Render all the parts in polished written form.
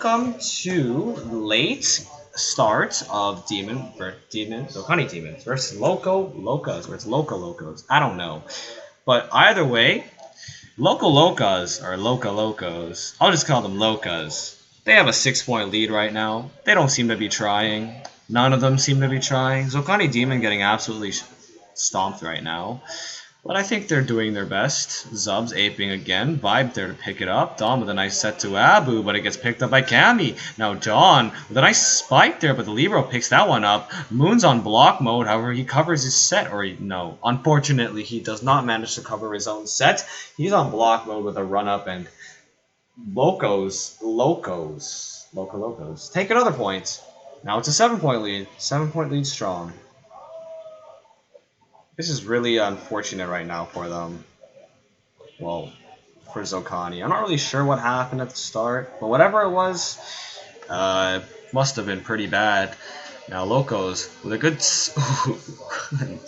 welcome to late start of Zokani Demons versus Locas, or it's Locos. I don't know. But either way, Locas or Locos. I'll just call them Locas. They have a 6-point lead right now. They don't seem to be trying. None of them seem to be trying. Zokani Demon getting absolutely stomped right now. But I think they're doing their best. Zub's aping again. Vibe there to pick it up. Dom with a nice set to Abu, but it gets picked up by Cammy. Now John with a nice spike there, but the Libero picks that one up. Moon's on block mode, however, he covers his set. No, unfortunately, he does not manage to cover his own set. He's on block mode with a run-up, and Locos take another point. Now it's a 7-point lead. 7-point lead strong. This is really unfortunate right now for them. Well, for Zokani. I'm not really sure what happened at the start, but whatever it was, must have been pretty bad. Now Locos with a good...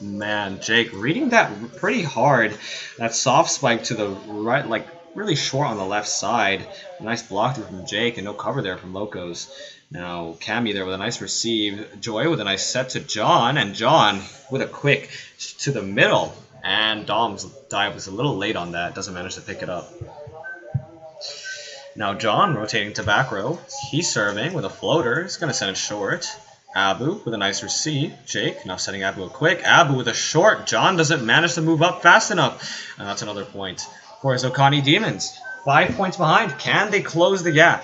Man, Jake reading that pretty hard. That soft spike to the right, like really short on the left side. A nice block through from Jake and no cover there from Locos. Now Cammy there with a nice receive. Joy with a nice set to John, and John with a quick to the middle. And Dom's dive was a little late on that. Doesn't manage to pick it up. Now John rotating to back row. He's serving with a floater. He's going to send it short. Abu with a nice receive. Jake now setting Abu a quick. Abu with a short. John doesn't manage to move up fast enough. And that's another point for Zokani Demons. 5 points behind. Can they close the gap?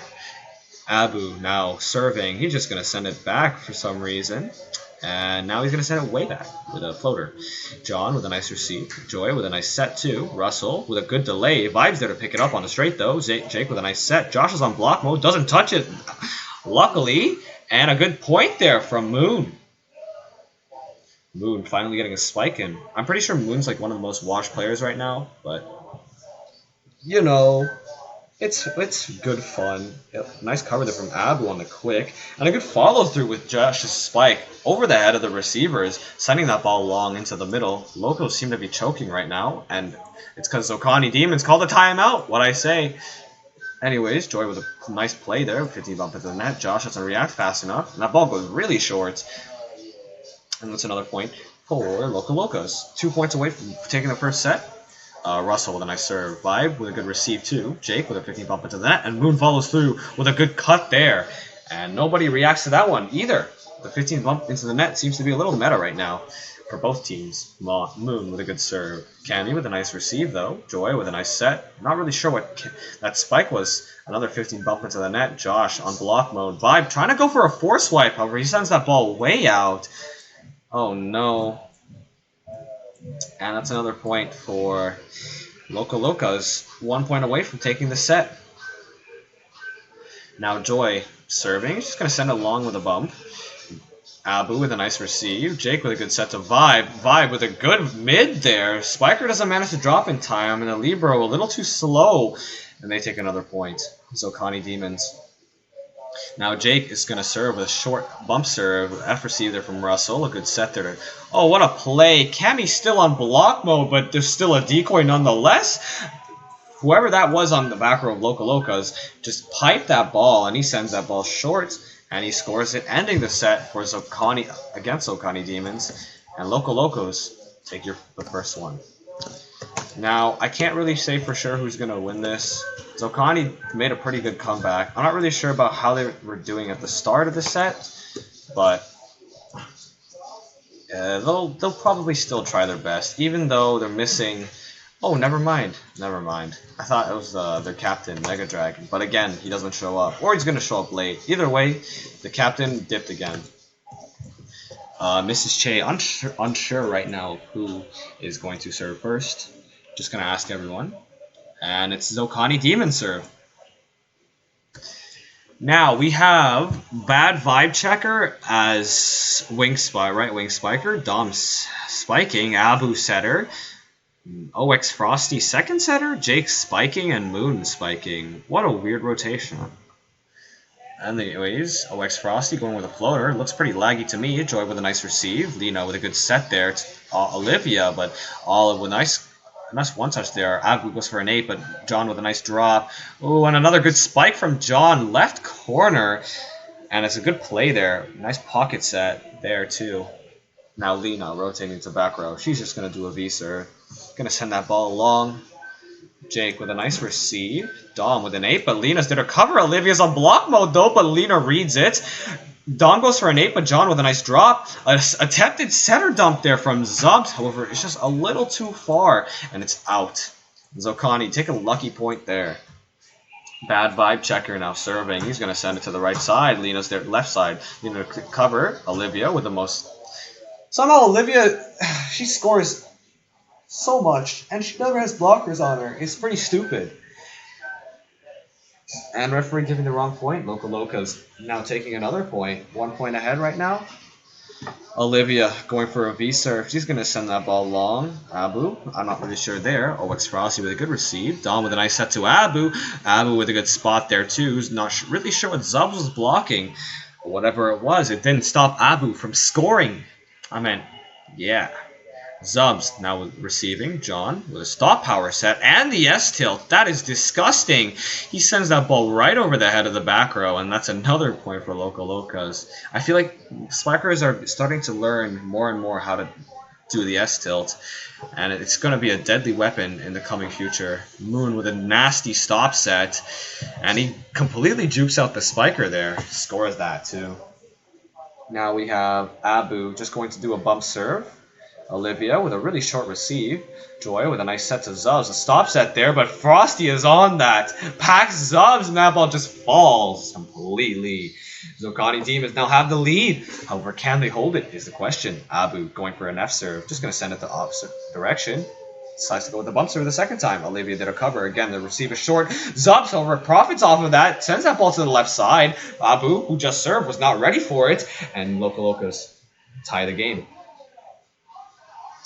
Abu now serving. He's just going to send it back for some reason. And now he's going to send it way back with a floater. John with a nice receive. Joy with a nice set too. Russell with a good delay. Vibes there to pick it up on the straight though. Jake with a nice set. Josh is on block mode. Doesn't touch it. Luckily. And a good point there from Moon. Moon finally getting a spike in. I'm pretty sure Moon's like one of the most watched players right now. But, you know... It's good fun. Yep. Nice cover there from Abu on the quick. And a good follow through with Josh's spike over the head of the receivers, sending that ball long into the middle. Locos seem to be choking right now, and it's because Zokani Demons called a timeout, what I say. Anyways, Joy with a nice play there, 15 bump into the net. Josh doesn't react fast enough, and that ball goes really short. And that's another point for Locas. 2 points away from taking the first set. Russell with a nice serve. Vibe with a good receive too. Jake with a 15 bump into the net. And Moon follows through with a good cut there. And nobody reacts to that one either. The 15 bump into the net seems to be a little meta right now for both teams. Moon with a good serve. Cammy with a nice receive though. Joy with a nice set. Not really sure what that spike was. Another 15 bump into the net. Josh on block mode. Vibe trying to go for a force swipe. However, he sends that ball way out. Oh no. And that's another point for Locas. 1 point away from taking the set. Now Joy serving. She's going to send it long with a bump. Abu with a nice receive. Jake with a good set to Vibe. Vibe with a good mid there. Spiker doesn't manage to drop in time. And the Libero a little too slow. And they take another point. Zokani Demons. Now Jake is going to serve with a short bump serve. F receive there from Russell. A good set there. Oh, what a play. Cammy's still on block mode, but there's still a decoy nonetheless. Whoever that was on the back row of Locas just piped that ball, and he sends that ball short, and he scores it, ending the set for Zokani against Zokani Demons. And Locas take the first one. Now, I can't really say for sure who's going to win this. Zokani made a pretty good comeback. I'm not really sure about how they were doing at the start of the set, but they'll probably still try their best, even though they're missing... Oh, never mind. I thought it was their captain, Mega Dragon, but again, he doesn't show up, or he's going to show up late. Either way, the captain dipped again. Mrs. Che, unsure right now who is going to serve first. Just going to ask everyone. And it's Zokani Demon serve. Now we have Bad Vibe Checker as right wing spiker. Dom spiking. Abu setter. OX Frosty second setter. Jake spiking and Moon spiking. What a weird rotation. Anyways, OX Frosty going with a floater. Looks pretty laggy to me. Joy with a nice receive. Lino with a good set there. It's Olivia, but Olive with a nice nice one touch there. Abu goes for an 8, but John with a nice drop. Oh, and another good spike from John, left corner. And it's a good play there. Nice pocket set there, too. Now Lena rotating to back row. She's just going to do a V-serve. Going to send that ball along. Jake with a nice receive. Dom with an 8, but Lena's did her cover. Olivia's on block mode, though, but Lena reads it. Dom goes for an 8, but John with a nice drop. Attempted center dump there from Zubs. However, it's just a little too far, and it's out. Zokani, take a lucky point there. Bad vibe checker now serving. He's going to send it to the right side. Lena's there, left side. Lena cover. Olivia with the most. Somehow Olivia, she scores so much, and she never has blockers on her. It's pretty stupid. And referee giving the wrong point. Locas now taking another point. 1 point ahead right now. Olivia going for a V-serve. She's going to send that ball long. Abu, I'm not really sure there. OX Frosty with a good receive. Dom with a nice set to Abu. Abu with a good spot there too. Who's not really sure what Zubs was blocking. But whatever it was, it didn't stop Abu from scoring. I mean, yeah. Zubs now receiving. John with a stop power set and the S-tilt. That is disgusting. He sends that ball right over the head of the back row, and that's another point for Locas. I feel like spikers are starting to learn more and more how to do the S-tilt, and it's going to be a deadly weapon in the coming future. Moon with a nasty stop set, and he completely jukes out the spiker there. Scores that too. Now we have Abu just going to do a bump serve. Olivia with a really short receive. Joy with a nice set to Zubs. A stop set there, but Frosty is on that. Packs Zubs, and that ball just falls completely. Zokani Demons now have the lead. However, can they hold it is the question. Abu going for an F serve. Just going to send it the opposite direction. Decides to go with the bump serve the second time. Olivia did a cover. Again, the receive is short. Zubs, however, profits off of that. Sends that ball to the left side. Abu, who just served, was not ready for it. And Locas tie the game.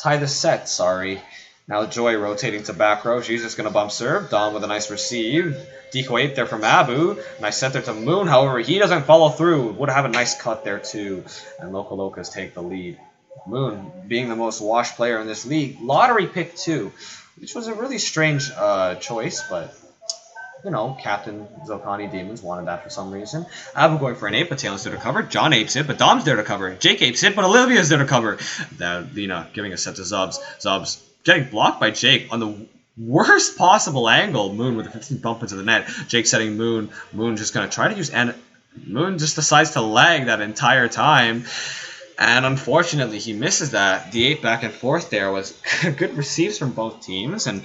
Tie the set, sorry. Now Joy rotating to back row. She's just going to bump serve. Dom with a nice receive. Decoy 8 there from Abu. Nice center to Moon. However, he doesn't follow through. Would have a nice cut there too. And Locas take the lead. Moon, being the most washed player in this league, lottery pick 2, which was a really strange choice, but you know, Captain Zokani Demons wanted that for some reason. Abu going for an 8, but Taylor's there to cover. John apes it, but Dom's there to cover. Jake apes it, but Olivia's there to cover. That Lena giving a set to Zubs. Zubs getting blocked by Jake on the worst possible angle. Moon with a 15 bump into the net. Jake setting Moon. Moon just going to try to use... And Moon just decides to lag that entire time. And unfortunately, he misses that. The 8 back and forth there was good receives from both teams. And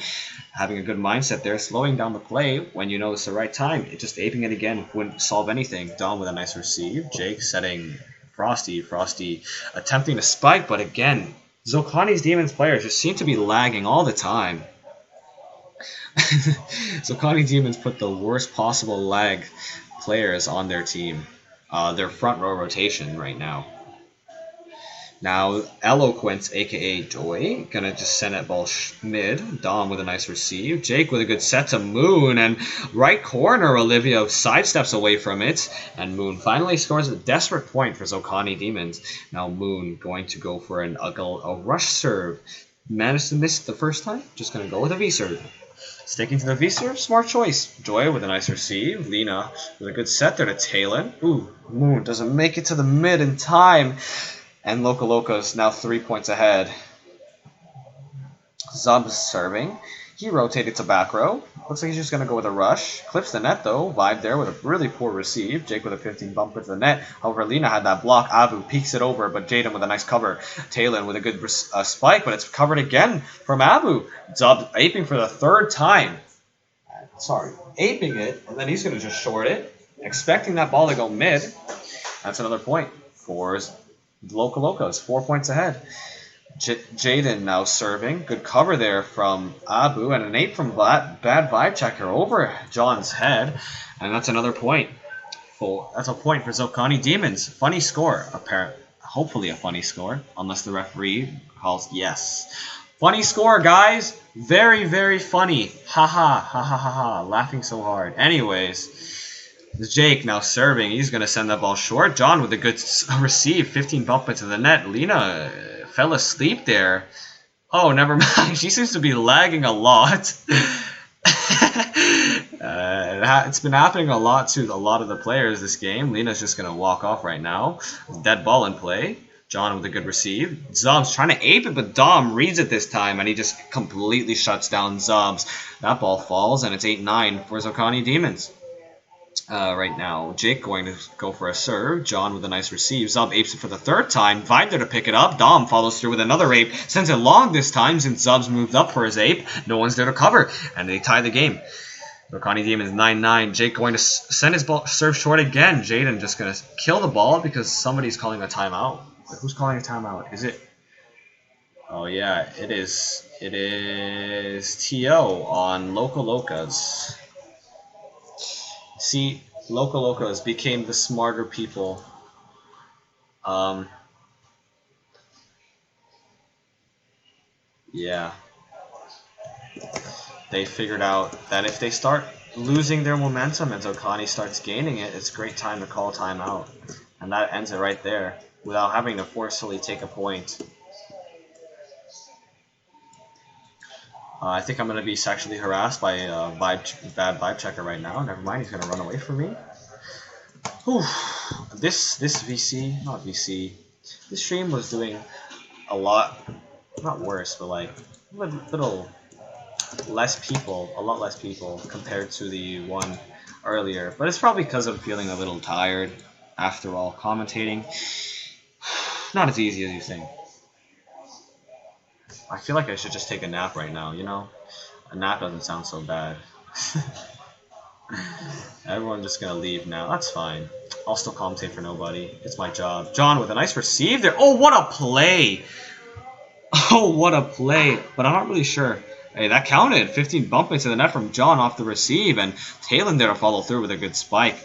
having a good mindset there, slowing down the play when you know it's the right time. Just aping it again wouldn't solve anything. Dom with a nice receive. Jake setting Frosty. Frosty attempting to spike, but again, Zokani's Demons players just seem to be lagging all the time. Zokani Demons put the worst possible lag players on their team. Their front row rotation right now. Now, Eloquence, a.k.a. Joy, gonna just send that ball mid. Dom with a nice receive. Jake with a good set to Moon. And right corner, Olivia sidesteps away from it. And Moon finally scores a desperate point for Zokani Demons. Now Moon going to go for a rush serve. Managed to miss it the first time. Just gonna go with a V-serve. Sticking to the V-serve, smart choice. Joy with a nice receive. Lena with a good set there to Talon. Ooh, Moon doesn't make it to the mid in time. And Locas now 3 points ahead. Zubs serving. He rotated to back row. Looks like he's just going to go with a rush. Clips the net though. Vibe there with a really poor receive. Jake with a 15 bump into the net. However, Lena had that block. Abu peeks it over, but Jaden with a nice cover. Talon with a good spike, but it's covered again from Abu. Zubs aping for the third time. Sorry, aping it, and then he's going to just short it. Expecting that ball to go mid. That's another point for Locas, 4 points ahead. Jaden now serving. Good cover there from Abu, and an 8 from Bad Vibe Checker over John's head. And that's another point. That's a point for Zokani Demons. Funny score, apparently. Hopefully a funny score, unless the referee calls yes. Funny score, guys. Very, very funny. Ha ha, ha ha ha ha. Laughing so hard. Anyways. Jake now serving. He's going to send that ball short. John with a good receive. 15 bump into the net. Lena fell asleep there. Oh, never mind. She seems to be lagging a lot. It's been happening a lot to a lot of the players this game. Lena's just going to walk off right now. Dead ball in play. John with a good receive. Zubs trying to ape it, but Dom reads it this time, and he just completely shuts down Zubs. That ball falls, and it's 8-9 for Zokani Demons. Right now, Jake going to go for a serve. John with a nice receive. Zub apes it for the third time. Vibe there to pick it up. Dom follows through with another ape. Sends it long this time since Zub's moved up for his ape. No one's there to cover, and they tie the game. Zokani Demons 9-9. Jake going to send his ball serve short again. Jaden just going to kill the ball because somebody's calling a timeout. Who's calling a timeout? Is it? Oh yeah, it is. It is TO on Loco Locas. See, Loco Locas became the smarter people. Yeah. They figured out that if they start losing their momentum and Zokani starts gaining it, it's a great time to call timeout. And that ends it right there, without having to forcefully take a point. I think I'm going to be sexually harassed by a bad vibe checker right now. Never mind, he's going to run away from me. Whew. This VC, not VC, this stream was doing a lot, not worse, but like a little less people, a lot less people compared to the one earlier. But it's probably because I'm feeling a little tired after all commentating. Not as easy as you think. I feel like I should just take a nap right now, you know? A nap doesn't sound so bad. Everyone's just gonna leave now. That's fine. I'll still commentate for nobody. It's my job. John with a nice receive there. Oh, what a play! Oh, what a play. But I'm not really sure. Hey, that counted. 15 bump into the net from John off the receive. And Talon there to follow through with a good spike.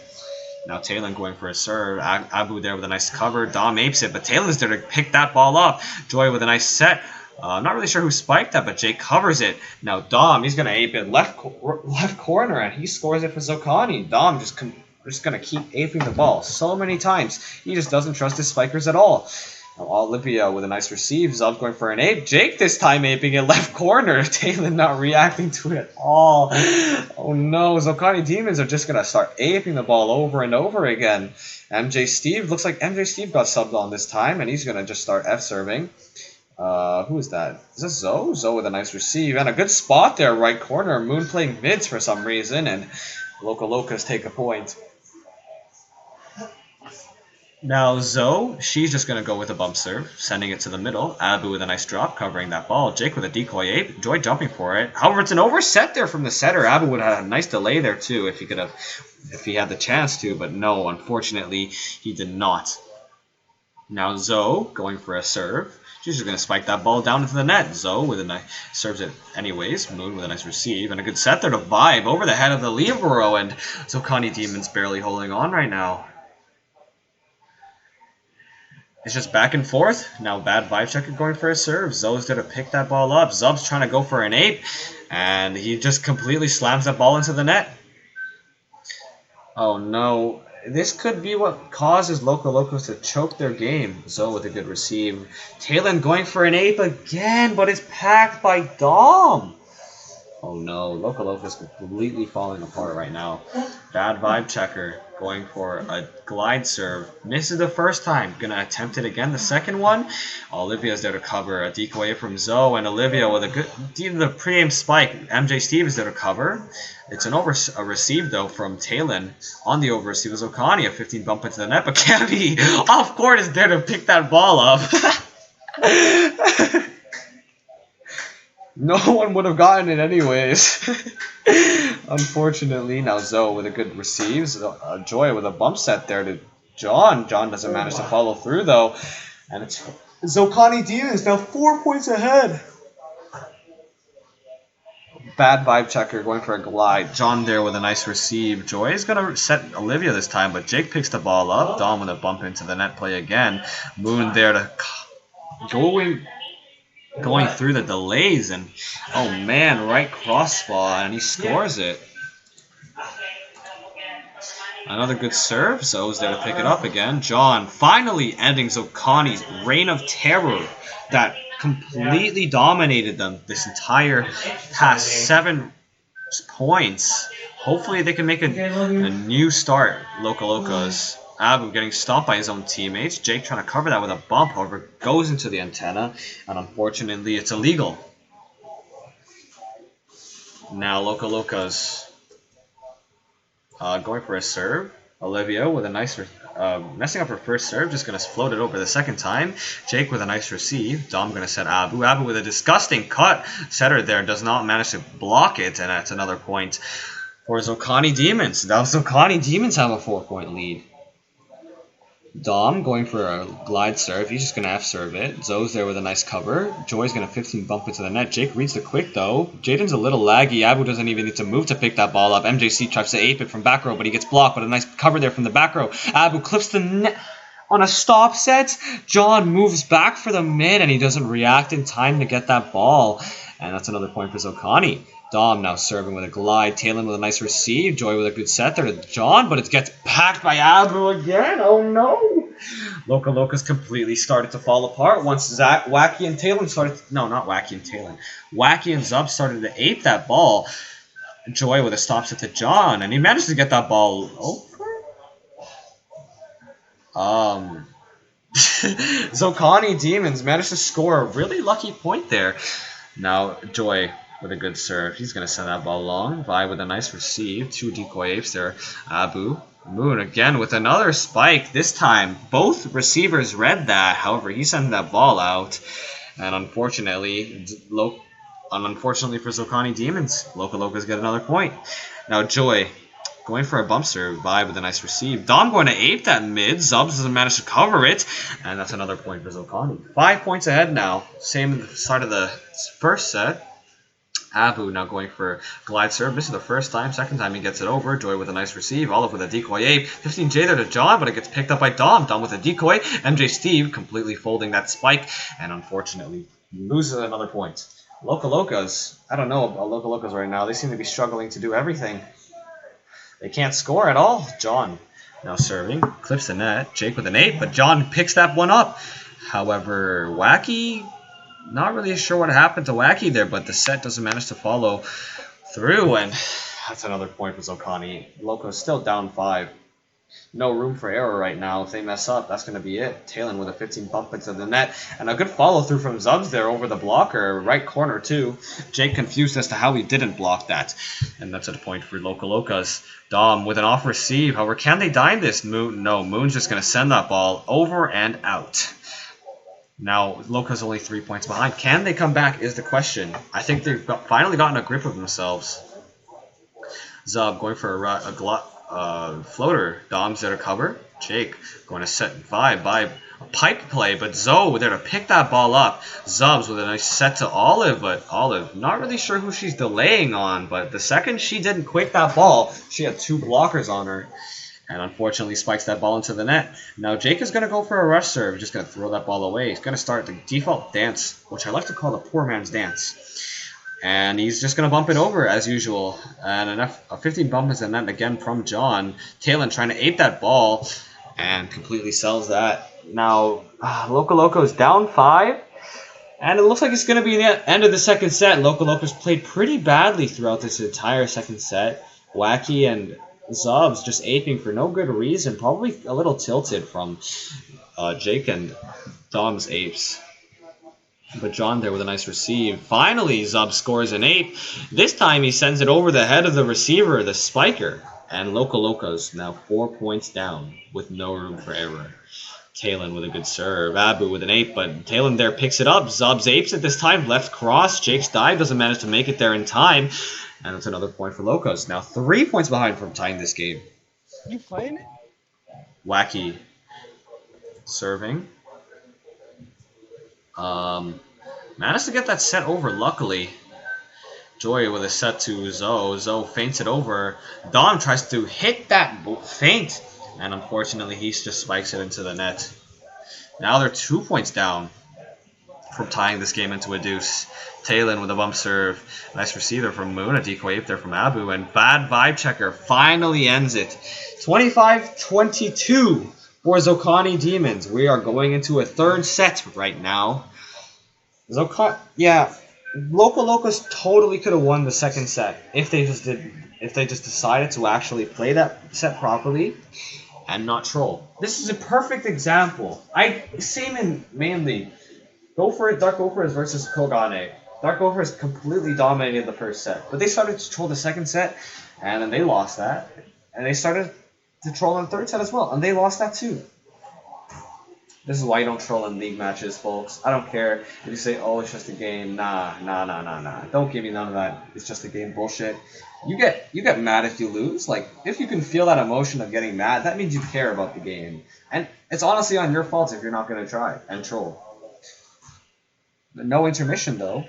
Now Talon going for a serve. Abu there with a nice cover. Dom apes it, but Talon's there to pick that ball up. Joy with a nice set. I'm not really sure who spiked that, but Jake covers it. Now Dom, he's going to ape it left corner, and he scores it for Zokani. Dom just going to keep aping the ball so many times. He just doesn't trust his spikers at all. Now Olivia with a nice receive. Zub going for an ape. Jake this time aping it left corner. Talon not reacting to it at all. Oh no, Zokani Demons are just going to start aping the ball over and over again. MJ Steve, looks like MJ Steve got subbed on this time, and he's going to just start F-serving. Who is that? Is this Zoe? Zoe with a nice receive. And a good spot there, right corner. Moon playing mids for some reason, and Loco Locas take a point. Now Zoe, she's just going to go with a bump serve, sending it to the middle. Abu with a nice drop, covering that ball. Jake with a decoy ape. Joy jumping for it. However, it's an overset there from the setter. Abu would have had a nice delay there too if he had the chance to, but no, unfortunately, he did not. Now Zoe going for a serve. She's just going to spike that ball down into the net. Zoe with a nice serves it anyways. Moon with a nice receive. And a good set there to Vibe over the head of the libero. And Zokani Demons barely holding on right now. It's just back and forth. Now bad vibe checker going for a serve. Zoe's there to pick that ball up. Zub's trying to go for an ape. And he just completely slams that ball into the net. Oh no. This could be what causes Loco Locos to choke their game. Zoe with a good receive. Talon going for an ape again, but it's packed by Dom. Oh no, Loco Locos completely falling apart right now. Bad vibe checker going for a glide serve. Misses the first time. Gonna attempt it again. The second one. Olivia's there to cover. A decoy from Zoe, and Olivia with a good the pre-aim spike. MJ Steve is there to cover. It's a receive though from Talon on the over receive. Zokani a 15 bump into the net, but Cavi off court is there to pick that ball up. No one would have gotten it anyways. Unfortunately, now Zoe with a good receive. Joy with a bump set there to John. John doesn't manage to follow through though, and it's Zokani Demons now 4 points ahead. Bad vibe checker going for a glide. John there with a nice receive. Joy is going to set Olivia this time, but Jake picks the ball up. Dom with a bump into the net play again. Moon there to going through the delays, and oh man, right crossbar, and he scores it. Another good serve. Zoe's there to pick it up again. John finally ending Zokani's reign of terror that completely dominated them this entire past 7 points. Hopefully they can make a new start. Locas. Abu getting stopped by his own teammates. Jake trying to cover that with a bump, however, goes into the antenna, and unfortunately it's illegal. Now Locas going for a serve. Olivia with a nice, messing up her first serve, just going to float it over the second time. Jake with a nice receive. Dom going to set Abu. Abu with a disgusting cut. Setter there does not manage to block it, and that's another point for Zokani Demons. Now Zokani Demons have a 4-point lead. Dom going for a glide serve. He's just going to F-serve it. Zoe's there with a nice cover. Joy's going to 15 bump into the net. Jake reads the quick, though. Jaden's a little laggy. Abu doesn't even need to move to pick that ball up. MJC tries to ape it from back row, but he gets blocked. But a nice cover there from the back row. Abu clips the net on a stop set. John moves back for the mid, and he doesn't react in time to get that ball. And that's another point for Zokani. Dom now serving with a glide. Talon with a nice receive. Joy with a good set there to John, but it gets packed by Abu again. Oh no! Locas completely started to fall apart once Wacky and Talon started. No, not Wacky and Talon. Wacky and Zub started to ape that ball. Joy with a stop set to John, and he managed to get that ball over. Zokani Demons managed to score a really lucky point there. Now Joy with a good serve. He's going to send that ball long. Vi with a nice receive. 2 decoy apes there. Abu. Moon again with another spike. This time, both receivers read that. However, he sent that ball out. And unfortunately for Zokani Demons, Locas get another point. Now Joy going for a bump serve. Vi with a nice receive. Dom going to ape that mid. Zubs doesn't manage to cover it. And that's another point for Zokani. 5 points ahead now. Same at the start of the first set. Abu now going for glide serve. This is the first time. Second time he gets it over. Joy with a nice receive. Olive with a decoy ape. 15J there to John, but it gets picked up by Dom. Dom with a decoy. MJ Steve completely folding that spike, and unfortunately loses another point. Locas. I don't know about Locas right now. They seem to be struggling to do everything. They can't score at all. John now serving. Clips the net. Jake with an 8, but John picks that one up. However, Wacky, not really sure what happened to Wacky there, but the set doesn't manage to follow through, and that's another point for Zokani. Loco's still down 5. No room for error right now. If they mess up, that's going to be it. Talon with a 15 bump into the net, and a good follow-through from Zubs there over the blocker, right corner too. Jake confused as to how he didn't block that, and that's a point for Locas. Dom with an off receive. However, can they dime this? Moon? No, Moon's just going to send that ball over and out. Now, Locas only 3 points behind. Can they come back is the question. I think they've finally gotten a grip of themselves. Zub going for a floater. Dom's there to cover. Jake going to set 5 by a pipe play, but Zoe there to pick that ball up. Zubs with a nice set to Olive, but Olive not really sure who she's delaying on, but the second she didn't quick that ball, she had 2 blockers on her. And unfortunately spikes that ball into the net. Now Jake is going to go for a rush serve. Just going to throw that ball away. He's going to start the default dance, which I like to call the poor man's dance. And he's just going to bump it over as usual. And a 15 bump is in net again from John. Talon trying to ape that ball and completely sells that. Now Loco is down 5. And it looks like it's going to be the end of the second set. Loco's played pretty badly throughout this entire second set. Wacky and Zubs just aping for no good reason. Probably a little tilted from Jake and Dom's apes. But John there with a nice receive. Finally, Zub scores an ape. This time he sends it over the head of the receiver, the spiker. And Locas now 4 points down with no room for error. Talon with a good serve. Abu with an ape, but Talon there picks it up. Zub's apes at this time. Left cross. Jake's dive doesn't manage to make it there in time. And it's another point for Locas. Now 3 points behind from tying this game. You playing it? Wacky serving. Managed to get that set over, luckily. Joy with a set to Zoe. Zoe feints it over. Dom tries to hit that feint. And unfortunately, he just spikes it into the net. Now they're 2 points down from tying this game into a deuce. Talon with a bump serve. Nice receiver from Moon. A decoy ape there from Abu. And bad vibe checker finally ends it. 25-22 for Zokani Demons. We are going into a third set right now. Zokani, yeah, Locas totally could have won the second set if they just decided to actually play that set properly and not troll. This is a perfect example. I same in mainly Go for it, Dark Gophers versus Kogane. Dark Gophers completely dominated the first set, but they started to troll the second set, and then they lost that, and they started to troll in the third set as well, and they lost that too. This is why you don't troll in league matches, folks. I don't care if you say, "Oh, it's just a game." Nah. Don't give me none of that. It's just a game bullshit. You get mad if you lose. Like if you can feel that emotion of getting mad, that means you care about the game, and it's honestly on your fault if you're not gonna try and troll. No intermission though.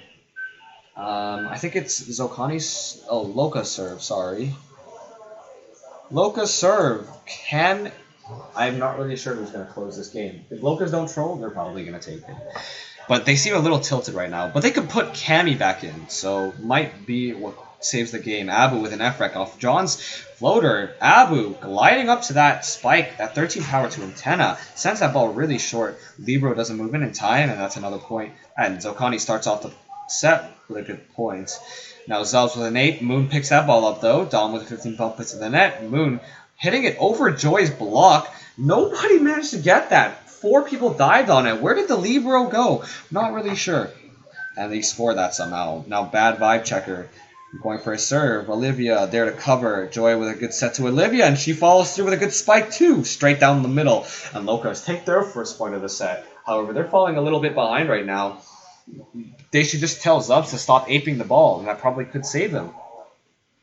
I think it's Zokani's. Oh, Locas serve. Sorry, Locas serve. I'm not really sure who's gonna close this game. If Locas don't troll, they're probably gonna take it. But they seem a little tilted right now. But they could put Cammy back in, so might be what saves the game. Abu with an F-Rec off John's floater. Abu gliding up to that spike, that 13 power to antenna, sends that ball really short. Libero doesn't move in time, and that's another point. And Zokani starts off the set with a good point. Now Zubs with an 8. Moon picks that ball up though. Dom with a 15 bump to the net. Moon hitting it over Joy's block. Nobody managed to get that. 4 people dived on it. Where did the Libero go? Not really sure. And they score that somehow. Now bad vibe checker. Going for a serve. Olivia there to cover. Joy with a good set to Olivia, and she follows through with a good spike too. Straight down the middle. And Locas take their first point of the set. However, they're falling a little bit behind right now. They should just tell Zubs to stop aping the ball, and that probably could save them.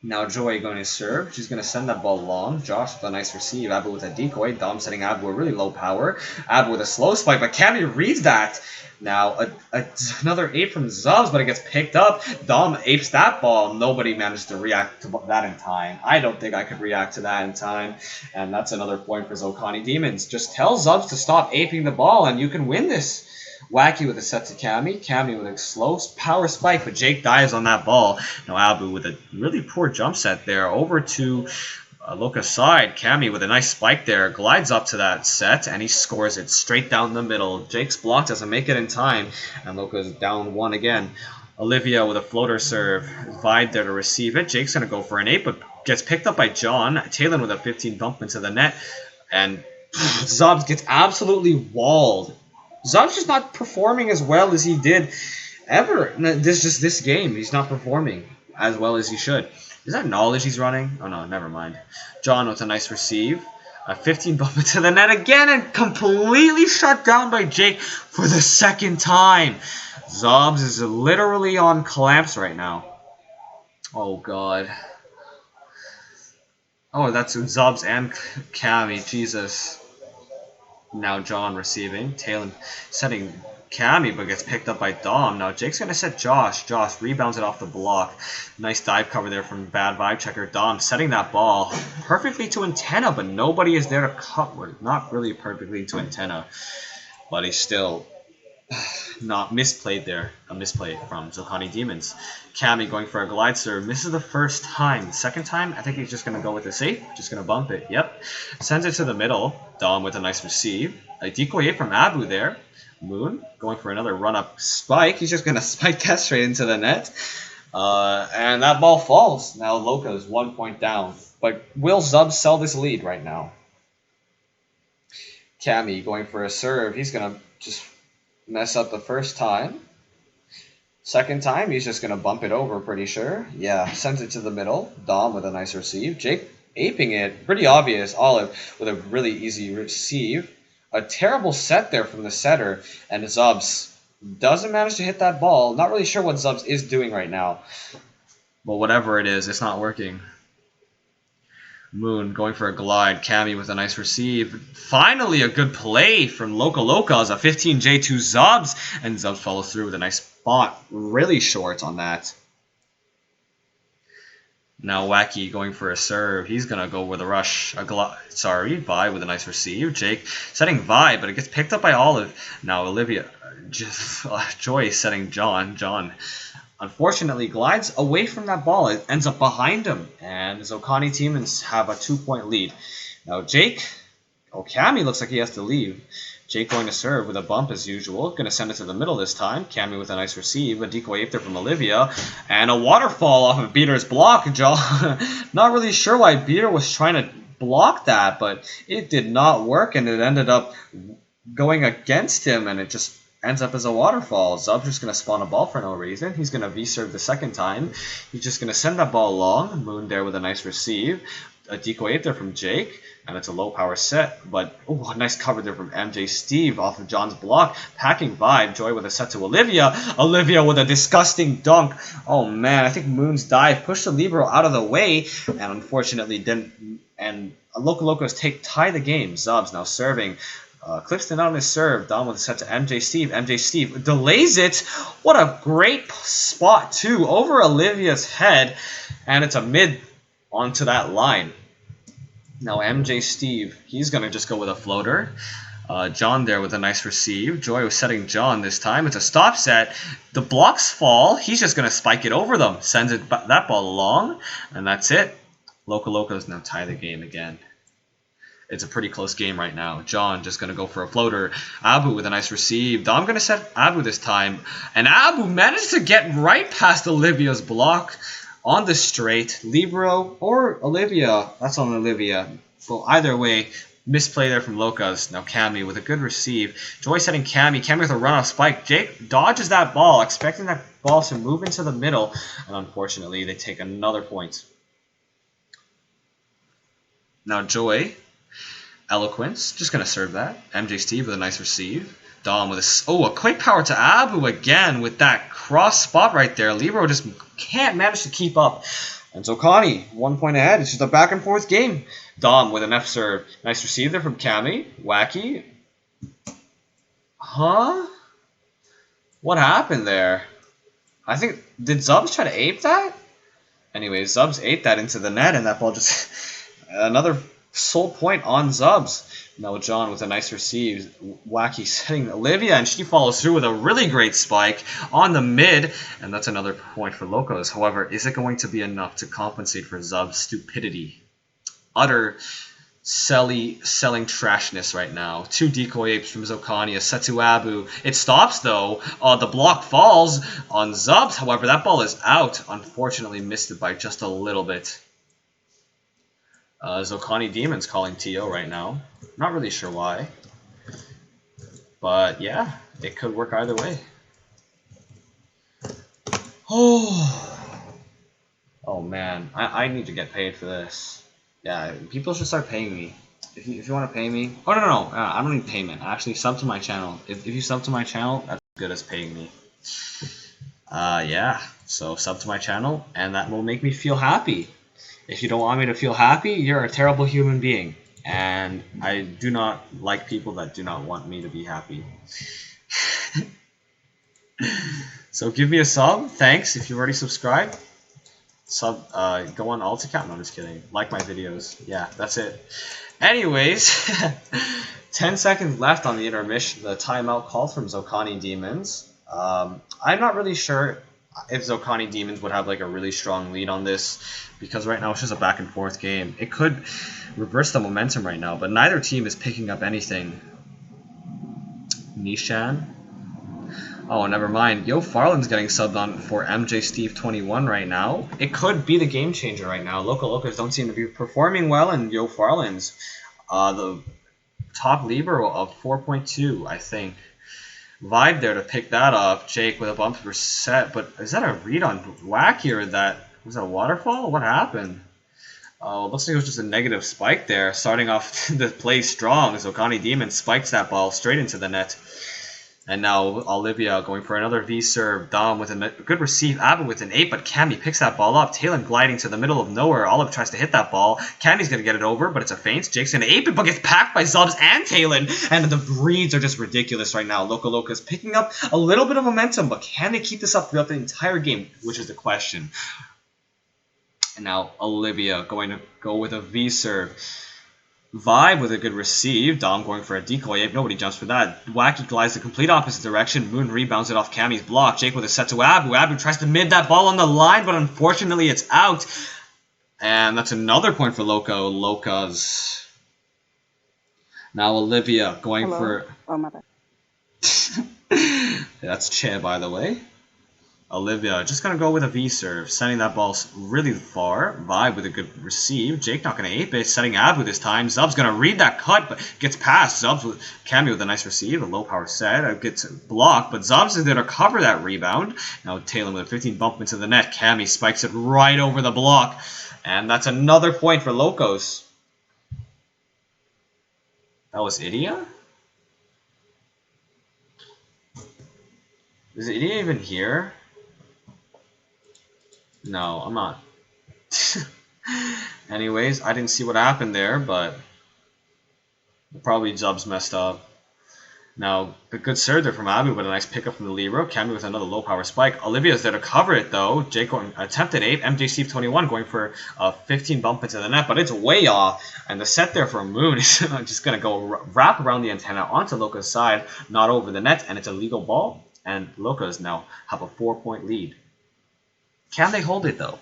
Now Joy going to serve. She's going to send that ball long. Josh with a nice receive. Abu with a decoy. Dom setting Abu a really low power. Abu with a slow spike, but Cammy reads that. Now another ape from Zubs, but it gets picked up. Dom apes that ball. Nobody managed to react to that in time. I don't think I could react to that in time. And that's another point for Zokani Demons. Just tell Zubs to stop aping the ball, and you can win this. Wacky with a set to Cammy. Cammy with a slow power spike, but Jake dives on that ball. Now Abu with a really poor jump set there. Over to Loca's side. Cammy with a nice spike there. Glides up to that set, and he scores it straight down the middle. Jake's block doesn't make it in time, and Loca's down 1 again. Olivia with a floater serve. Vibe there to receive it. Jake's going to go for an 8, but gets picked up by John. Talon with a 15 bump into the net, and Zubs gets absolutely walled. Zub's just not performing as well as he did ever. This game, he's not performing as well as he should. Is that knowledge he's running? Oh no, never mind. John with a nice receive. A 15 bump into the net again, and completely shut down by Jake for the second time. Zubs is literally on clamps right now. Oh god. Oh, that's Zubs and Cammy. Jesus. Now John receiving. Talon setting Cammy, but gets picked up by Dom. Now Jake's going to set Josh. Josh rebounds it off the block. Nice dive cover there from bad vibe checker. Dom setting that ball perfectly to antenna, but nobody is there to cover. Not really perfectly to antenna, but he's still not misplayed there. A misplay from Zokani Demons. Cammy going for a glide serve. Misses the first time. The second time, I think he's just going to go with the safe. Just going to bump it. Yep. Sends it to the middle. Dom with a nice receive. A decoy from Abu there. Moon going for another run-up spike. He's just going to spike that straight into the net. And that ball falls. Now Loco is 1 point down. But will Zubs sell this lead right now? Cammy going for a serve. He's going to just mess up the first time. Second time, he's just going to bump it over, pretty sure. Yeah, sends it to the middle. Dom with a nice receive. Jake aping it. Pretty obvious. Olive with a really easy receive. A terrible set there from the setter. And Zubs doesn't manage to hit that ball. Not really sure what Zubs is doing right now. But whatever it is, it's not working. Moon going for a glide. Cammy with a nice receive. Finally, a good play from Locas. A 15J to Zubs. And Zubs follows through with a nice spot. Really short on that. Now Wacky going for a serve. He's going to go with a rush. Vi with a nice receive. Jake setting Vi, but it gets picked up by Olive. Now Olivia. Joy setting John. John unfortunately glides away from that ball. It ends up behind him. And Zokani Demons have a 2 point lead. Now Jake Oh, Cammy looks like he has to leave. Jake going to serve with a bump as usual. Going to send it to the middle this time. Cammy with a nice receive. A decoy ape there from Olivia. And a waterfall off of Beater's block. John, not really sure why Beater was trying to block that, but it did not work, and it ended up going against him, and it just ends up as a waterfall. Zub's just going to spawn a ball for no reason. He's going to V-serve the second time. He's just going to send that ball long. Moon there with a nice receive. A decoy ape there from Jake. And it's a low power set. But, oh, a nice cover there from MJ Steve off of John's block. Packing vibe. Joy with a set to Olivia. Olivia with a disgusting dunk. Oh, man. I think Moon's dive pushed the libero out of the way. And unfortunately didn't. And Locas tie the game. Zub's now serving. Clipston on his serve. Dom with a set to MJ Steve. MJ Steve delays it. What a great spot, too. Over Olivia's head. And it's a mid onto that line. Now MJ Steve, he's going to just go with a floater. John there with a nice receive. Joy was setting John this time. It's a stop set. The blocks fall. He's just going to spike it over them. Sends it that ball long. And that's it. Locas now tie the game again. It's a pretty close game right now. John just going to go for a floater. Abu with a nice receive. Dom going to set Abu this time. And Abu managed to get right past Olivia's block on the straight. Libero or Olivia. That's on Olivia. Well, either way, misplay there from Locas. Now Cammy with a good receive. Joy setting Cammy. Cammy with a run-off spike. Jake dodges that ball, expecting that ball to move into the middle. And unfortunately, they take another point. Now Joy... Eloquence, just going to serve that. MJ Steve with a nice receive. Dom with a quick power to Abu again with that cross spot right there. Libero just can't manage to keep up. And Zokani, 1 point ahead. It's just a back and forth game. Dom with an F serve. Nice receive there from Cammy. Wacky. Huh? What happened there? I think, did Zubs try to ape that? Anyways, Zubs ate that into the net, and that ball just... another... sole point on Zubs. Now John with a nice receive. Wacky setting Olivia, and she follows through with a really great spike on the mid, and that's another point for Locos. However, is it going to be enough to compensate for Zub's stupidity? Utter selling trashness right now. 2 decoy apes from Zokani, a set to Abu. It stops though. The block falls on Zubs. However, that ball is out. Unfortunately, missed it by just a little bit. Zokani Demon's calling TO right now. Not really sure why. But yeah, it could work either way. Oh man, I need to get paid for this. Yeah, people should start paying me. If you want to pay me. Oh, no. I don't need payment. Actually, sub to my channel. If you sub to my channel, that's as good as paying me. Yeah, so sub to my channel, and that will make me feel happy. If you don't want me to feel happy, you're a terrible human being. And I do not like people that do not want me to be happy. So give me a sub. Thanks if you've already subscribed. Sub, go on alt account. No, I'm just kidding. Like my videos. Yeah, that's it. Anyways, 10 seconds left on the intermission. The timeout call from Zokani Demons. I'm not really sure if Zokani Demons would have like a really strong lead on this, because right now it's just a back and forth game. It could reverse the momentum right now, but neither team is picking up anything. Nishan. Oh, never mind. Yo Farland's getting subbed on for MJ Steve 21 right now. It could be the game changer right now. Locas don't seem to be performing well, and Yo Farland's the top libero of 4.2, I think. Vibe there to pick that up. Jake with a bump set, but is that a read on Wacky, or was that a waterfall? What happened? Oh, looks like it was just a negative spike there. Starting off the play strong, Zokani Demon spikes that ball straight into the net. And now Olivia going for another V-serve. Dom with a good receive. Abu with an 8, but Cammy picks that ball up. Talon gliding to the middle of nowhere. Olive tries to hit that ball. Cammy's going to get it over, but it's a feint. Jake's going to 8 it, but gets packed by Zubs and Talon. And the reads are just ridiculous right now. Locas picking up a little bit of momentum, but can they keep this up throughout the entire game? Which is the question. And now Olivia going to go with a V-serve. Vibe with a good receive. Dom going for a decoy. Nobody jumps for that. Wacky glides the complete opposite direction. Moon rebounds it off Cammy's block. Jake with a set to Abu. Abu tries to mid that ball on the line, but unfortunately it's out. And that's another point for Loco. Locas. Now Olivia going Hello? for... Oh, my bad. That's Che, by the way. Olivia just going to go with a V serve, sending that ball really far. Vibe with a good receive. Jake not going to ape it, setting ab with his time. Zub's going to read that cut, but gets past. Zub's with Cammy with a nice receive, a low power set. Gets blocked, but Zub's is going to cover that rebound. Now Taylor with a 15 bump into the net. Cammy spikes it right over the block. And that's another point for Locos. That was Idia? Is Idia even here? No, I'm not. Anyways, I didn't see what happened there, but probably Zub's messed up. Now, a good serve there from Abu, but a nice pickup from the libero. Cammy with another low power spike. Olivia's there to cover it though. Jake going attempted 8. MJ Steve 21 going for a 15 bump into the net, but it's way off. And the set there for Moon is just gonna go wrap around the antenna onto Loca's side, not over the net, and it's a legal ball. And Locas now have a 4-point lead. Can they hold it though?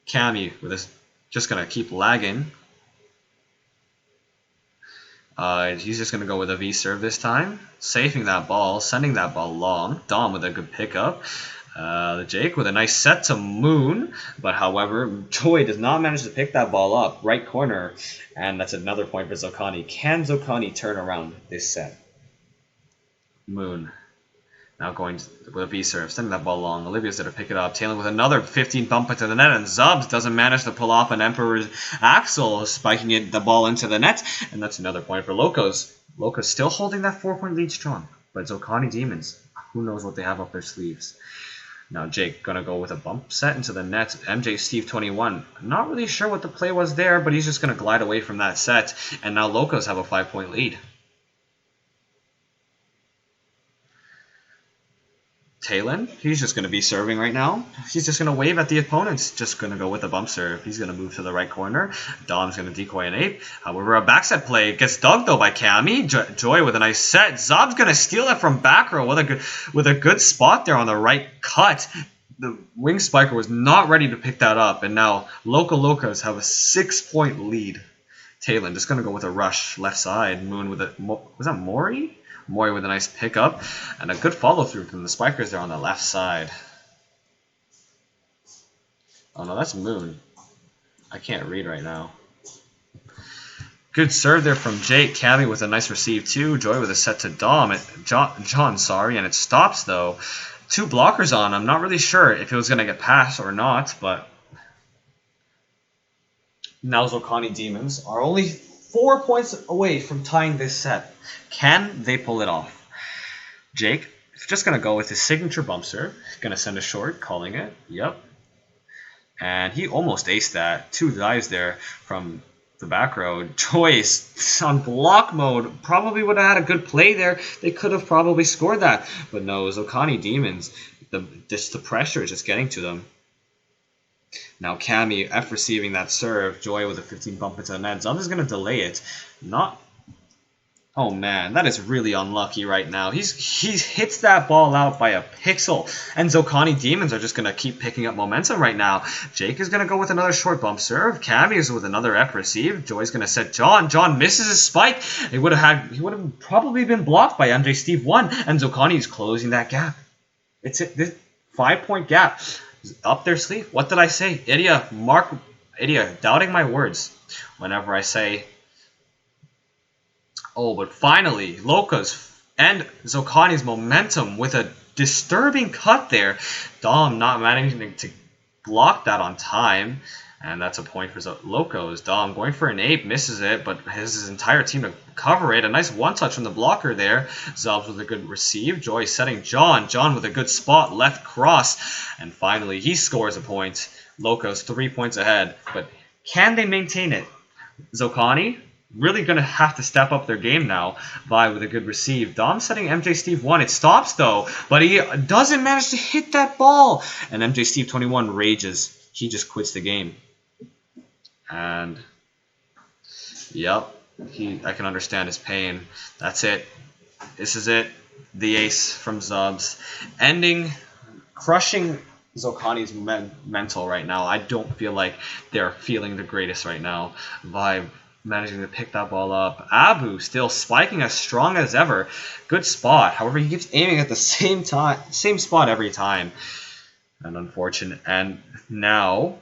Cammy with this just gonna keep lagging. He's just going to go with a V serve this time, safing that ball, sending that ball long. Dom with a good pickup. Jake with a nice set to Moon, but however, Joy does not manage to pick that ball up. Right corner, and that's another point for Zokani. Can Zokani turn around this set? Moon now going with a V serve, sending that ball long. Olivia's there to pick it up. Taylor with another 15 bump into the net, and Zubs doesn't manage to pull off an Emperor's Axel, spiking the ball into the net, and that's another point for Locos. Locos still holding that 4-point lead strong, but Zokani Demons, who knows what they have up their sleeves. Now Jake gonna go with a bump set into the net. MJ Steve 21, not really sure what the play was there, but he's just gonna glide away from that set, and now Locos have a 5-point lead. Talon, he's just going to be serving right now. He's just going to wave at the opponents. Just going to go with a bump serve. He's going to move to the right corner. Dom's going to decoy an 8. However, a back set play gets dug though by Cammy. Joy with a nice set. Zob's going to steal it from back row with a good spot there on the right cut. The wing spiker was not ready to pick that up, and now Locas have a 6-point lead. Talon just going to go with a rush left side. Moon with a was that Mori? Mori with a nice pickup and a good follow through from the spikers there on the left side. Oh no, that's Moon. I can't read right now. Good serve there from Jake. Cammy with a nice receive too. Joy with a set to Dom. John, sorry, and it stops though. 2 blockers on. I'm not really sure if it was going to get past or not, but now Zokani Demons are only 4 points away from tying this set. Can they pull it off? Jake is just going to go with his signature bump serve. Going to send a short, calling it. Yep. And he almost aced that. 2 dives there from the back row. Joyce on block mode probably would have had a good play there. They could have probably scored that. But no, Zokani Demons, the pressure is just getting to them. Now Cammy F receiving that serve. Joy with a 15 bump into the net. Zub is going to delay it. Oh man, that is really unlucky right now. He hits that ball out by a pixel, and Zokani Demons are just going to keep picking up momentum right now. Jake is going to go with another short bump serve. Cammy is with another F receive. Joy's going to set John. John misses his spike. He would have probably been blocked by MJ Steve 1, and Zokani is closing that gap. It's this 5-point gap up their sleeve. What did I say? Idia, doubting my words whenever I say... Oh, but finally, Locas and Zokani's momentum with a disturbing cut there. Dom not managing to block that on time. And that's a point for Locos. Dom going for an ape, misses it, but has his entire team to cover it. A nice one-touch from the blocker there. Zubs with a good receive. Joy setting John. John with a good spot, left cross. And finally, he scores a point. Locos 3 points ahead. But can they maintain it? Zokani really going to have to step up their game now. Vi with a good receive. Dom setting MJ Steve 1. It stops though, but he doesn't manage to hit that ball. And MJ Steve 21 rages. He just quits the game. And yep, I can understand his pain. That's it. This is it. The ace from Zubs. Crushing Zokani's mental right now. I don't feel like they're feeling the greatest right now. Vibe managing to pick that ball up. Abu still spiking as strong as ever. Good spot. However, he keeps aiming at the same spot every time. And unfortunate. And now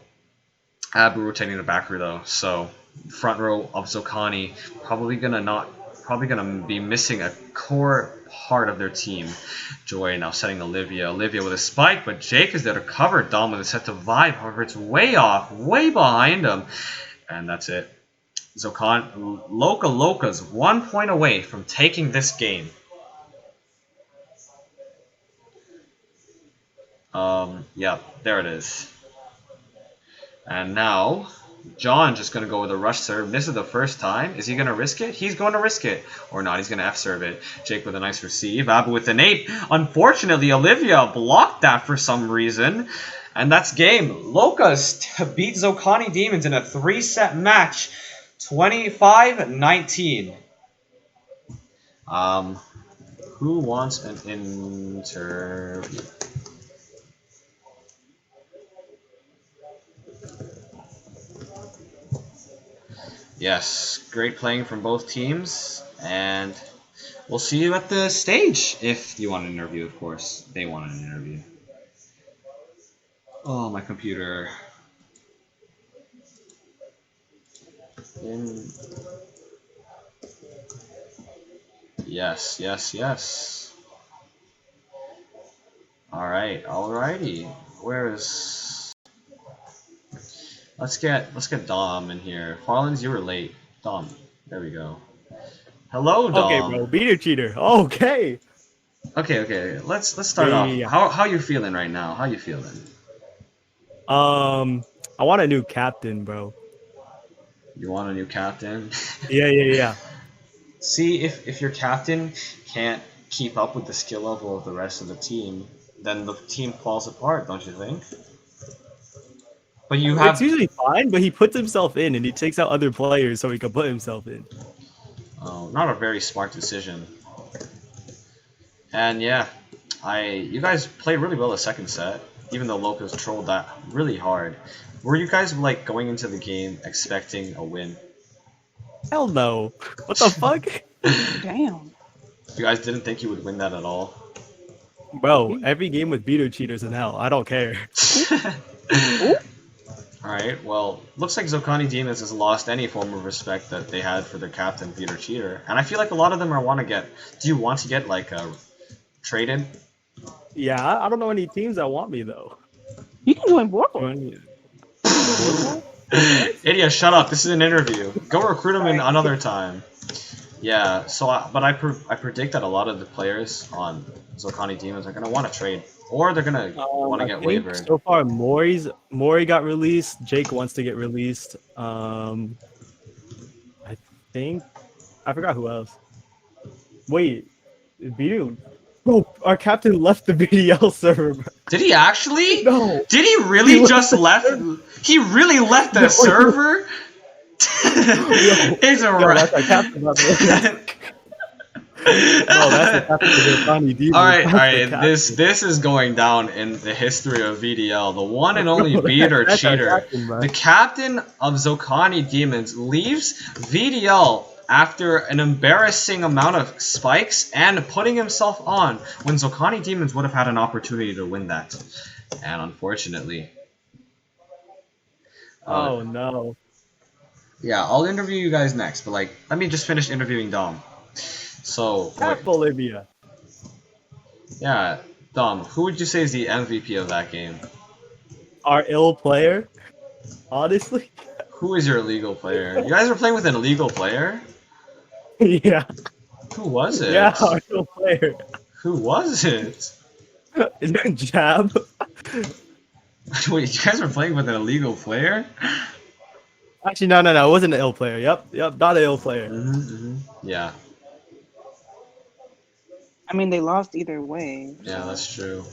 Abu rotating the back row though. So front row of Zokani probably gonna be missing a core part of their team. Joy now setting Olivia. Olivia with a spike, but Jake is there to cover. Dom with a set to Vibe. However, it's way off, way behind him. And that's it. Locas 1 point away from taking this game. Yeah, there it is. And now, John just going to go with a rush serve. Misses the first time. Is he going to risk it? He's going to risk it. Or not, he's going to F-serve it. Jake with a nice receive. Abu with an 8. Unfortunately, Olivia blocked that for some reason. And that's game. Locas beat Zokani Demons in a 3-set match. 25-19. Who wants an interview? Yes, great playing from both teams, and we'll see you at the stage if you want an interview, of course. They want an interview. Oh, my computer. Yes. Alrighty. Where is... Let's get Dom in here. Farlands, you were late. Dom, there we go. Hello, Dom. Okay, bro. Beater cheater. Okay. Okay. Let's start off. How you feeling right now? How you feeling? I want a new captain, bro. You want a new captain? Yeah. See, if your captain can't keep up with the skill level of the rest of the team, then the team falls apart, don't you think? But you have... It's usually fine, but he puts himself in and he takes out other players so he can put himself in. Oh, not a very smart decision. And yeah, you guys played really well the second set, even though Locas trolled that really hard. Were you guys like going into the game expecting a win? Hell no. What the fuck? Damn. You guys didn't think you would win that at all? Bro, every game with beater cheaters in hell. I don't care. Alright, well, looks like Zokani Demons has lost any form of respect that they had for their captain, Peter Cheater. And I feel like a lot of them want to get... Do you want to get, like, traded? Yeah, I don't know any teams that want me, though. You can join Volleyball. Idiot, shut up. This is an interview. Go recruit him in another time. Yeah, so I predict that a lot of the players on Zokani Demons are going to want to trade. Or they're going to want to get wavered. So far, Mori got released. Jake wants to get released. I forgot who else. Wait, Beater... Bro, our captain left the VDL server. Bro. Did he actually? No. Did he really just left? He really left the server? It's a that's our captain. No, that's the captain of Zokani Demons. Alright. This is going down in the history of VDL. The one and only beater cheater. The captain of Zokani Demons leaves VDL after an embarrassing amount of spikes and putting himself on when Zokani Demons would have had an opportunity to win that. And unfortunately... Oh no. Yeah, I'll interview you guys next, but like, let me just finish interviewing Dom. So... Bolivia. Yeah, Dom, who would you say is the MVP of that game? Our ill player? Honestly? Who is your illegal player? You guys were playing with an illegal player? Yeah. Who was it? Yeah, our ill player. Who was it? Is that Jab? Wait, you guys were playing with an illegal player? Actually, no. It wasn't an ill player. Yep, not an ill player. Yeah. I mean, they lost either way. So. Yeah, that's true.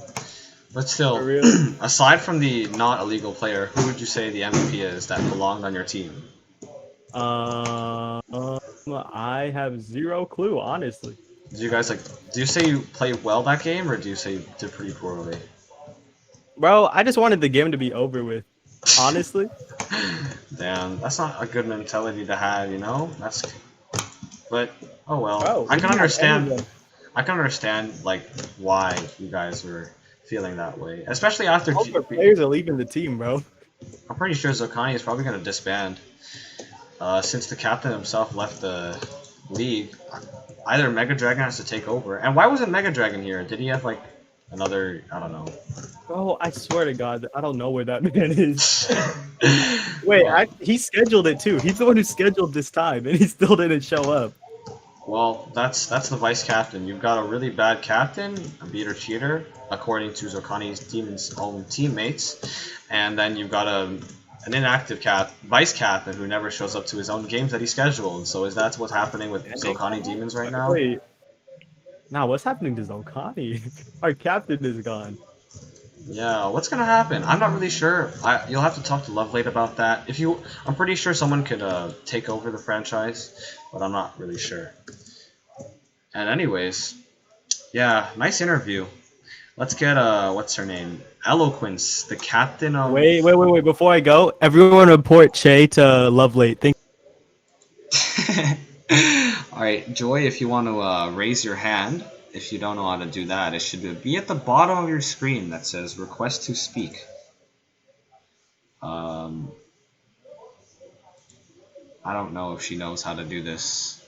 But still, Really? aside from the not illegal player, who would you say the MVP is that belonged on your team? I have zero clue, honestly. Did you guys do you say you played well that game, or do you say you did pretty poorly? Bro, I just wanted the game to be over with, honestly. Damn, that's not a good mentality to have, you know? But oh well. Bro, I we can didn't have understand. anyone. I can understand like why you guys were feeling that way, especially after. All our players are leaving the team, bro. I'm pretty sure Zokani is probably gonna disband. Since the captain himself left the league, either Mega Dragon has to take over. And why wasn't Mega Dragon here? Did he have like another? I don't know. Bro, I swear to God, I don't know where that man is. Wait, Well, he scheduled it too. He's the one who scheduled this time, and he still didn't show up. well, that's the vice captain. You've got a really bad captain, a beater cheater, according to Zokani's team's own teammates, and then you've got an inactive vice captain who never shows up to his own games that he scheduled. So is that what's happening with Zokani Demons right now? Wait, now what's happening to Zokani? Our captain is gone. Yeah, what's gonna happen? I'm not really sure. You'll have to talk to Lovelate about that. I'm pretty sure someone could take over the franchise, but I'm not really sure. And anyways, yeah, nice interview. Let's get what's her name? Eloquence, the captain of. Wait. Before I go, everyone report Che to Lovelate. Thank. All right, Joy, if you want to raise your hand, if you don't know how to do that, it should be at the bottom of your screen that says "Request to speak." I don't know if she knows how to do this.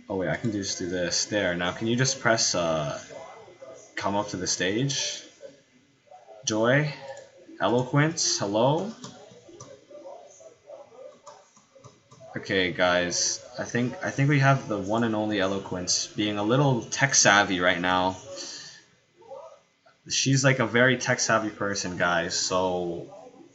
Oh wait, I can just do this. There. Now, can you just press come up to the stage? Joy, Eloquence, hello. Okay, guys, I think we have the one and only Eloquence being a little tech savvy right now. She's like a very tech savvy person, guys. So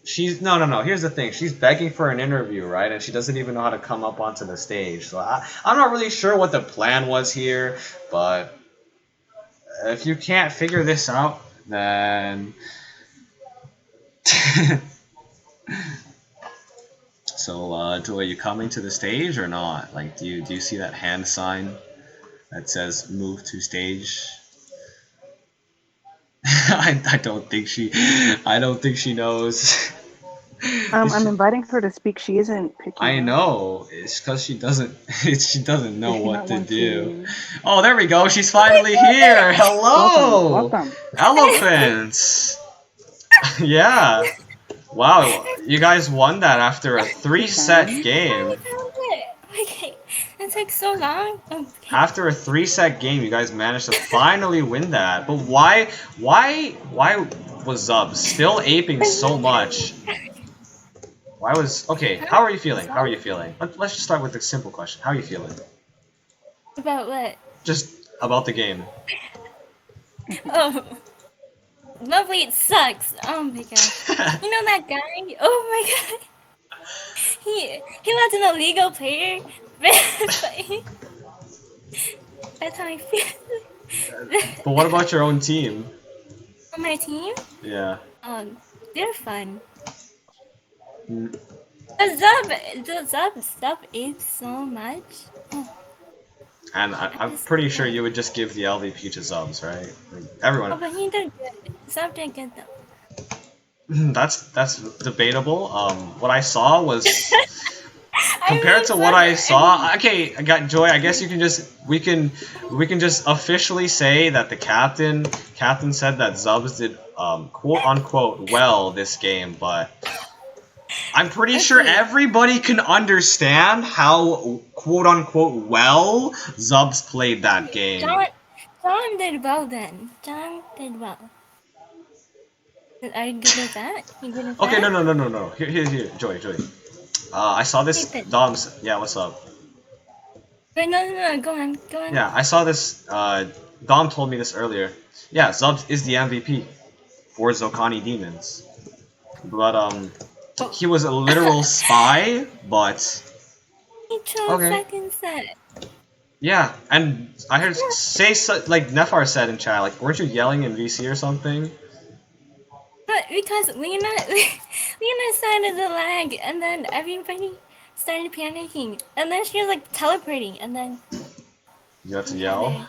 she's no. Here's the thing: she's begging for an interview, right? And she doesn't even know how to come up onto the stage. So I'm not really sure what the plan was here, but if you can't figure this out, then. So, Joy, are you coming to the stage or not? Like, do you see that hand sign that says "Move to stage"? I don't think she knows. I'm inviting her to speak. She isn't picking I up. know. It's because she doesn't. She doesn't know Does she what not to want do. to? Oh, there we go. She's finally here. Hello, Welcome. Eloquence. Yeah. Wow, you guys won that after a 3-set game. Okay, that took so long. Okay. After a 3-set game, you guys managed to finally win that. But why was Zub still aping so much? Okay, how are you feeling? How are you feeling? Let's just start with a simple question. How are you feeling? About what? Just about the game. Oh, Lovely, it sucks. Oh my god. You know that guy? Oh my god. He was an illegal player. That's how I feel. But what about your own team? On my team? Yeah. They're fun. Mm. The Zub stuff is so much. Oh. And I'm pretty sure you would just give the LVP to Zubs, right? Like, everyone. Oh, but he did good. Zub did good though. That's debatable. What I saw was compared to what I saw. Okay, I got Joy. I guess we can just officially say that the captain said that Zubs did quote unquote well this game, but I'm pretty sure everybody can understand how quote unquote well Zubs played that game. John did well then. John did well. Are you good with that? You good with Okay, that? no. Here, Joy. I saw this. Doms. Yeah, what's up? Wait, no. Go on. Yeah, I saw this. Dom told me this earlier. Yeah, Zubs is the MVP for Zokani Demons. But he was a literal spy. But He chose second set. yeah, and I heard like Nefar said in chat, like, weren't you yelling in VC or something? But because Lena started the lag, and then everybody started panicking, and then she was like teleporting, and then you had to yell.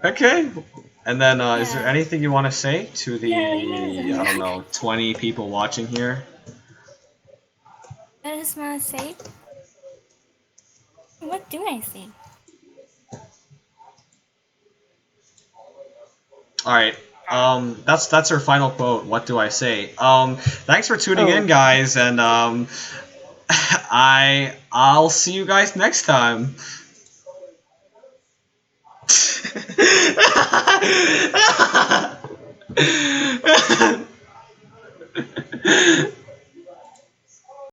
Okay, And then, is there Yeah. anything you want to say to the, Yeah, yeah. I don't know, 20 people watching here? I just want to say, what do I say? All right. That's our final quote. What do I say? Thanks for tuning in, Oh. guys, and I'll see you guys next time.